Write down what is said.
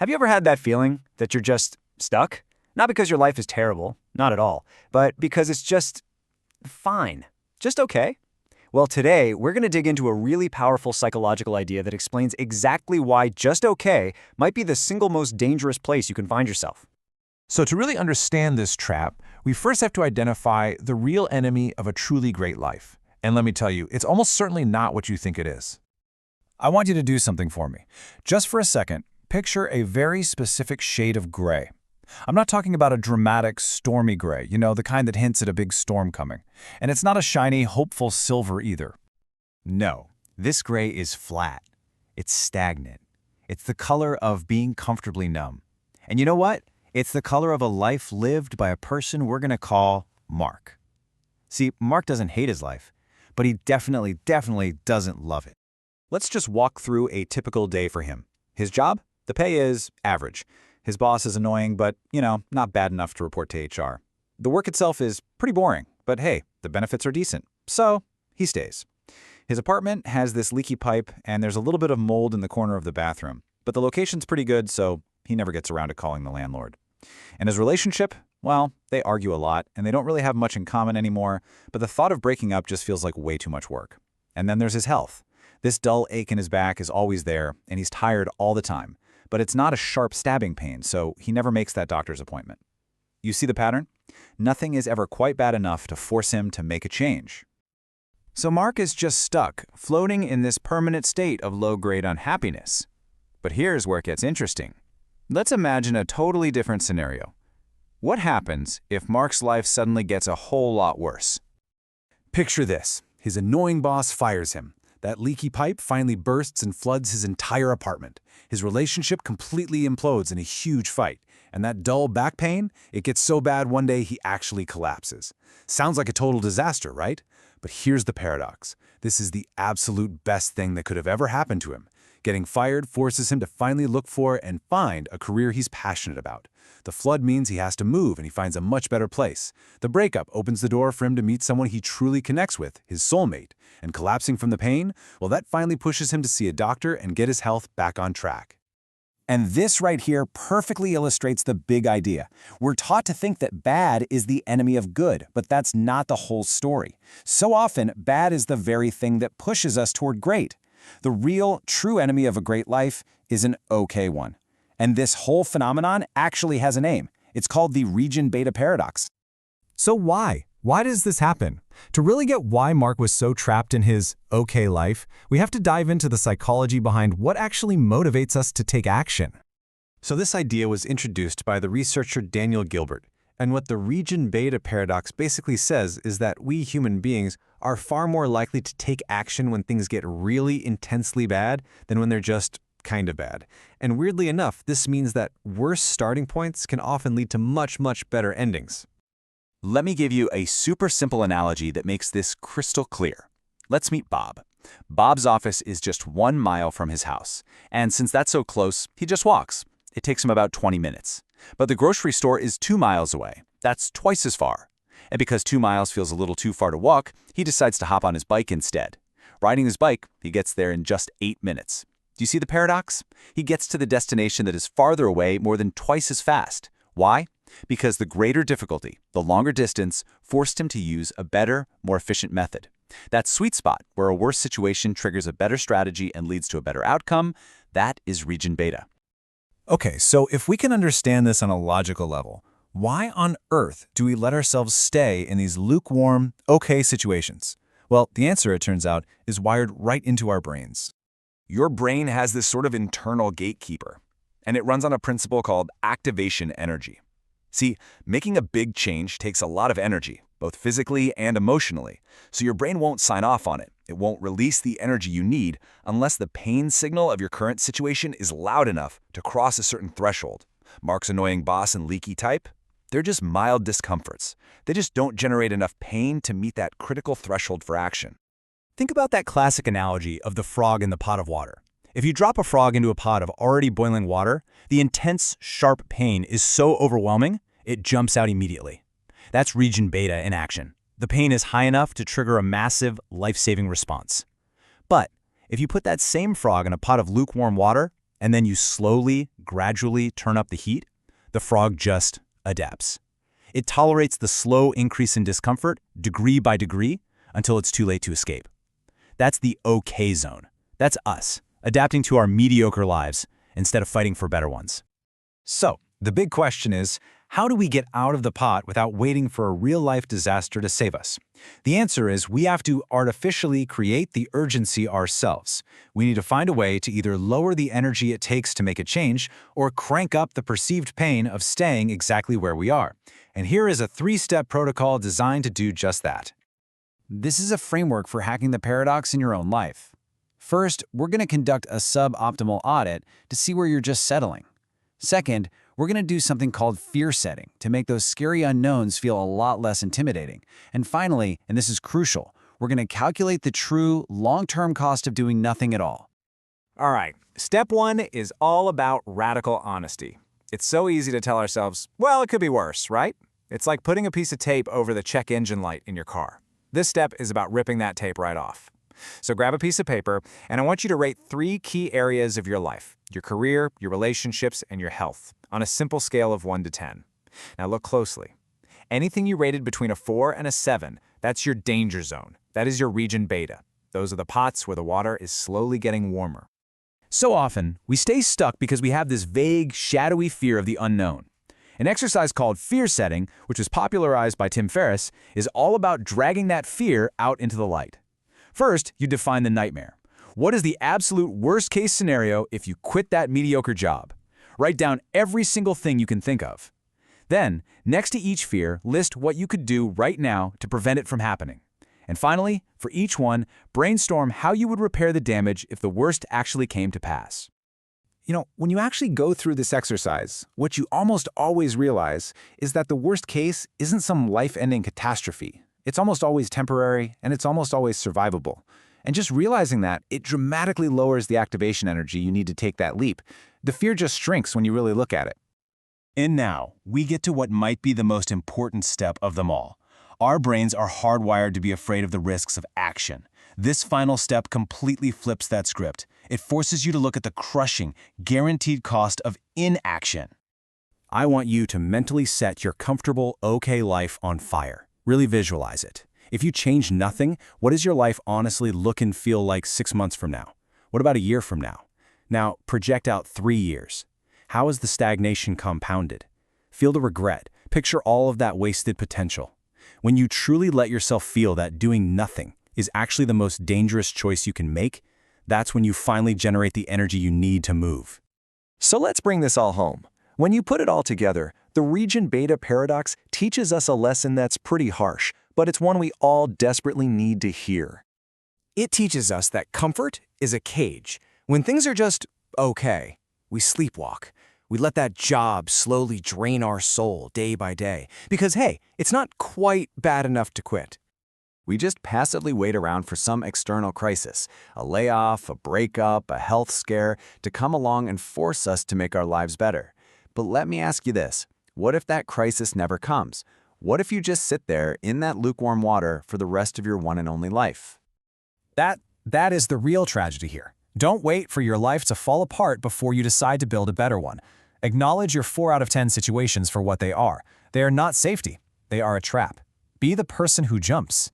Have you ever had that feeling that you're just stuck? Not because your life is terrible, not at all, but because it's just fine, just okay? Well, today we're going to dig into a really powerful psychological idea that explains exactly why just okay might be the single most dangerous place you can find yourself. So to really understand this trap, we first have to identify the real enemy of a truly great life. And let me tell you, it's almost certainly not what you think it is. I want you to do something for me. Just for a second, picture a very specific shade of gray. I'm not talking about a dramatic, stormy gray, the kind that hints at a big storm coming. And it's not a shiny, hopeful silver either. No, this gray is flat. It's stagnant. It's the color of being comfortably numb. And you know what? It's the color of a life lived by a person we're going to call Mark. See, Mark doesn't hate his life, but he definitely doesn't love it. Let's just walk through a typical day for him. His job? The pay is average. His boss is annoying, but, not bad enough to report to HR. The work itself is pretty boring, but hey, the benefits are decent. So, he stays. His apartment has this leaky pipe, and there's a little bit of mold in the corner of the bathroom. But the location's pretty good, so he never gets around to calling the landlord. And his relationship? Well, they argue a lot, and they don't really have much in common anymore, but the thought of breaking up just feels like way too much work. And then there's his health. This dull ache in his back is always there, and he's tired all the time. But it's not a sharp stabbing pain, so he never makes that doctor's appointment. You see the pattern? Nothing is ever quite bad enough to force him to make a change. So Mark is just stuck, floating in this permanent state of low-grade unhappiness. But here's where it gets interesting. Let's imagine a totally different scenario. What happens if Mark's life suddenly gets a whole lot worse? Picture this. His annoying boss fires him. That leaky pipe finally bursts and floods his entire apartment. His relationship completely implodes in a huge fight. And that dull back pain, it gets so bad one day he actually collapses. Sounds like a total disaster, right? But here's the paradox. This is the absolute best thing that could have ever happened to him. Getting fired forces him to finally look for and find a career he's passionate about. The flood means he has to move and he finds a much better place. The breakup opens the door for him to meet someone he truly connects with, his soulmate. And collapsing from the pain, well, that finally pushes him to see a doctor and get his health back on track. And this right here perfectly illustrates the big idea. We're taught to think that bad is the enemy of good, but that's not the whole story. So often, bad is the very thing that pushes us toward great. The real, true enemy of a great life is an okay one. And this whole phenomenon actually has a name. It's called the region beta paradox. So why? Why does this happen? To really get why Mark was so trapped in his okay life, we have to dive into the psychology behind what actually motivates us to take action. So this idea was introduced by the researcher Daniel Gilbert. And what the region beta paradox basically says is that we human beings are far more likely to take action when things get really intensely bad than when they're just kind of bad. And weirdly enough, this means that worse starting points can often lead to much better endings. Let me give you a super simple analogy that makes this crystal clear. Let's meet Bob. Bob's office is just 1 mile from his house. And since that's so close, he just walks. It takes him about 20 minutes. But the grocery store is 2 miles away. That's twice as far. And because 2 miles feels a little too far to walk, he decides to hop on his bike instead. Riding his bike, he gets there in just 8 minutes. Do you see the paradox? He gets to the destination that is farther away more than twice as fast. Why? Because the greater difficulty, the longer distance, forced him to use a better, more efficient method. That sweet spot where a worse situation triggers a better strategy and leads to a better outcome, that is region beta. Okay, so if we can understand this on a logical level, why on earth do we let ourselves stay in these lukewarm, okay situations? Well, the answer, it turns out, is wired right into our brains. Your brain has this sort of internal gatekeeper, and it runs on a principle called activation energy. See, making a big change takes a lot of energy, both physically and emotionally, so your brain won't sign off on it. It won't release the energy you need unless the pain signal of your current situation is loud enough to cross a certain threshold. Mark's annoying boss and leaky type? They're just mild discomforts. They just don't generate enough pain to meet that critical threshold for action. Think about that classic analogy of the frog in the pot of water. If you drop a frog into a pot of already boiling water, the intense, sharp pain is so overwhelming, it jumps out immediately. That's region beta in action. The pain is high enough to trigger a massive, life-saving response. But if you put that same frog in a pot of lukewarm water, and then you slowly, gradually turn up the heat, the frog just adapts. It tolerates the slow increase in discomfort, degree by degree, until it's too late to escape. That's the okay zone. That's us, adapting to our mediocre lives instead of fighting for better ones. So, the big question is, how do we get out of the pot without waiting for a real-life disaster to save us? The answer is we have to artificially create the urgency ourselves. We need to find a way to either lower the energy it takes to make a change or crank up the perceived pain of staying exactly where we are. And here is a 3-step protocol designed to do just that. This is a framework for hacking the paradox in your own life. First, we're going to conduct a sub-optimal audit to see where you're just settling. Second, we're going to do something called fear setting to make those scary unknowns feel a lot less intimidating. And finally, and this is crucial, we're going to calculate the true long-term cost of doing nothing at all. All right, step 1 is all about radical honesty. It's so easy to tell ourselves, well, it could be worse, right? It's like putting a piece of tape over the check engine light in your car. This step is about ripping that tape right off. So grab a piece of paper, and I want you to rate 3 key areas of your life: your career, your relationships, and your health, on a simple scale of 1 to 10. Now look closely. Anything you rated between a 4 and a 7, that's your danger zone. That is your region beta. Those are the pots where the water is slowly getting warmer. So often, we stay stuck because we have this vague, shadowy fear of the unknown. An exercise called fear setting, which was popularized by Tim Ferriss, is all about dragging that fear out into the light. First, you define the nightmare. What is the absolute worst-case scenario if you quit that mediocre job? Write down every single thing you can think of. Then, next to each fear, list what you could do right now to prevent it from happening. And finally, for each one, brainstorm how you would repair the damage if the worst actually came to pass. You know, when you actually go through this exercise, what you almost always realize is that the worst case isn't some life-ending catastrophe. It's almost always temporary, and it's almost always survivable. And just realizing that, it dramatically lowers the activation energy you need to take that leap. The fear just shrinks when you really look at it. And now, we get to what might be the most important step of them all. Our brains are hardwired to be afraid of the risks of action. This final step completely flips that script. It forces you to look at the crushing, guaranteed cost of inaction. I want you to mentally set your comfortable, okay life on fire. Really visualize it. If you change nothing, what does your life honestly look and feel like 6 months from now? What about a year from now? Now, project out 3 years. How is the stagnation compounded? Feel the regret. Picture all of that wasted potential. When you truly let yourself feel that doing nothing is actually the most dangerous choice you can make, that's when you finally generate the energy you need to move. So let's bring this all home. When you put it all together, the region beta paradox teaches us a lesson that's pretty harsh, but it's one we all desperately need to hear. It teaches us that comfort is a cage. When things are just okay, we sleepwalk. We let that job slowly drain our soul day by day because, hey, it's not quite bad enough to quit. We just passively wait around for some external crisis, a layoff, a breakup, a health scare, to come along and force us to make our lives better. But let me ask you this. What if that crisis never comes? What if you just sit there in that lukewarm water for the rest of your one and only life? That is the real tragedy here. Don't wait for your life to fall apart before you decide to build a better one. Acknowledge your 4 out of 10 situations for what they are. They are not safety. They are a trap. Be the person who jumps.